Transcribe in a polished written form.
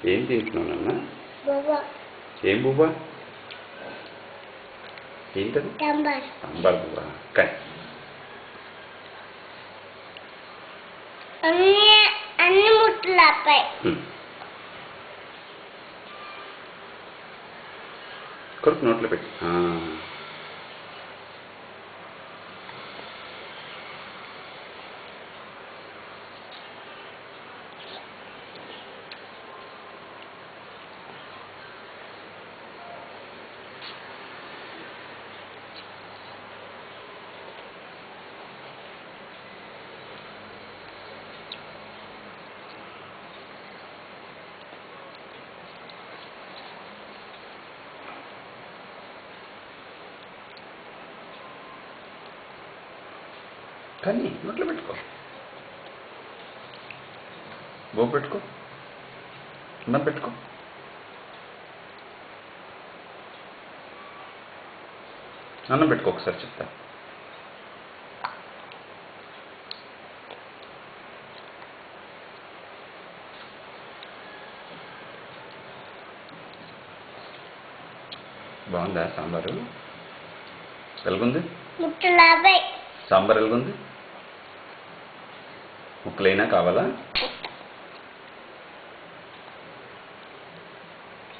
ఏం తింటున్నావు నాన్న? బువ్వ. ఏం బువ్వ? ఏంటది? సాంబార్. సాంబార్ బువ్వ. కానీ అన్ని ముట్టలు ఆపాయి. కొరకు నోట్లో పెట్టి. కానీ నోట్లో పెట్టుకో. బొబ్బు పెట్టుకో. అన్నం పెట్టుకో. అన్నం పెట్టుకో ఒకసారి చెప్తా. బాగుందా సాంబారు? ఎలాగుంది? ముట్టలు ఆపాయి. సాంబార్ ఎలాగుంది? ముక్కలైనా కావాలా?